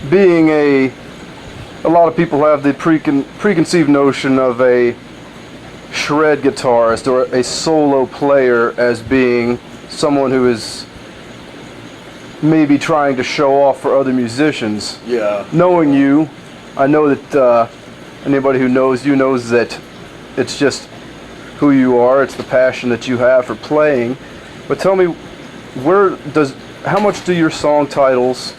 being a lot of people have the preconceived notion of a shred guitarist or a solo player as being someone who is maybe trying to show off for other musicians. Yeah. Knowing you, I know that anybody who knows you knows that it's just who you are. It's the passion that you have for playing. But tell me, how much do your song titles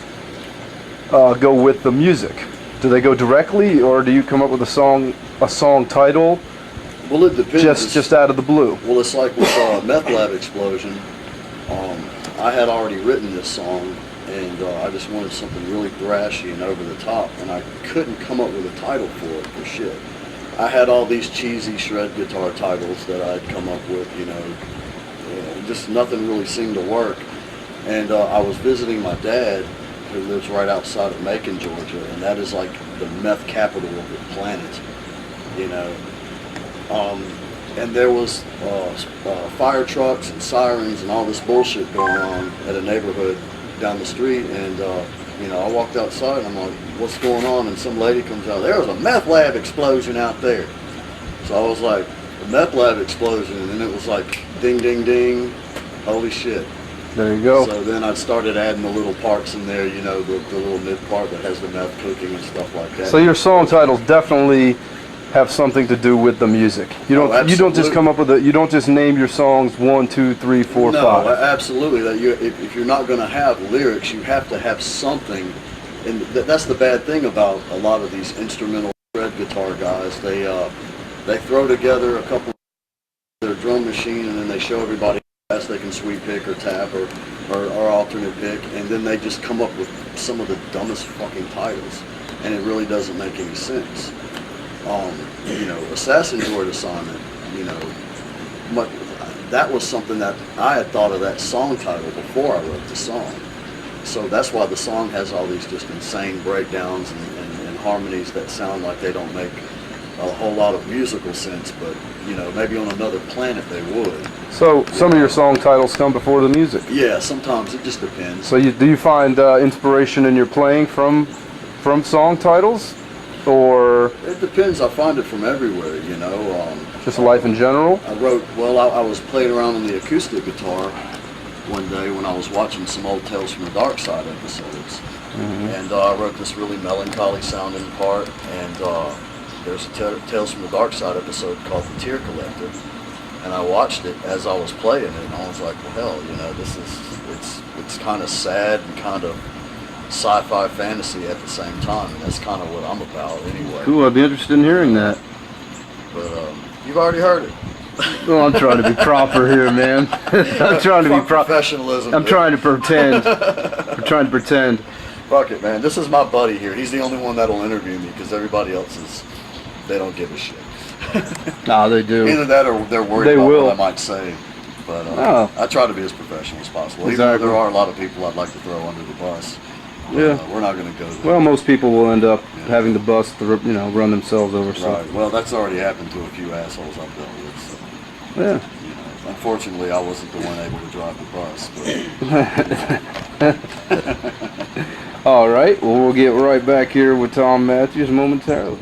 go with the music? Do they go directly, or do you come up with a song title? Well, it depends. Just out of the blue. Well, it's like with Meth Lab Explosion. I had already written this song, and I just wanted something really thrashy and over the top, and I couldn't come up with a title for it for shit. I had all these cheesy shred guitar titles that I'd come up with, just nothing really seemed to work. And I was visiting my dad, who lives right outside of Macon, Georgia, and that is like the meth capital of the planet, and there was fire trucks and sirens and all this bullshit going on at a neighborhood down the street, and I walked outside and I'm like, what's going on? And some lady comes out, there was a meth lab explosion out there. So I was like, a meth lab explosion, and it was like, ding, ding, ding, holy shit. There you go. So then I started adding the little parts in there, the little mid part that has the meth cooking and stuff like that. So your song titles definitely have something to do with the music. You don't just come up with you don't just name your songs 1, 2, 3, 4, 5. No, absolutely. If you're not going to have lyrics, you have to have something. And that's the bad thing about a lot of these instrumental shred guitar guys. They throw together a couple of their drum machine, and then they show everybody how fast they can sweep pick or tap or alternate pick, and then they just come up with some of the dumbest fucking titles, and it really doesn't make any sense. Assassin Droid Assignment, that was something that I had thought of that song title before I wrote the song. So that's why the song has all these just insane breakdowns and harmonies that sound like they don't make a whole lot of musical sense, but maybe on another planet they would. So some of your song titles come before the music? Yeah, sometimes it just depends. So do you find inspiration in your playing from song titles? Or it depends. I find it from everywhere, just life in general? I was playing around on the acoustic guitar one day when I was watching some old Tales from the Dark Side episodes. Mm-hmm. And I wrote this really melancholy sounding part, and there's a Tales from the Dark Side episode called The Tear Collector, and I watched it as I was playing it, and I was like, well, hell, it's kind of sad and kind of sci-fi fantasy at the same time, and that's kind of what I'm about anyway. Cool, I'd be interested in hearing that. But you've already heard it. Well, I'm trying to be proper here, man. I'm trying to be professionalism. I'm trying to pretend. I'm trying to pretend. Fuck it, man. This is my buddy here. He's the only one that'll interview me because everybody else they don't give a shit. Nah, they do. Either that or they're worried about what I might say. But I try to be as professional as possible. Exactly. Even though there are a lot of people I'd like to throw under the bus. Yeah. We're not going to go there. Well, most people will end up having the bus to run themselves over. So. Right. Well, that's already happened to a few assholes I've dealt with. So. Yeah. Unfortunately, I wasn't the one able to drive the bus. But. All right. Well, we'll get right back here with Thom Mathews momentarily.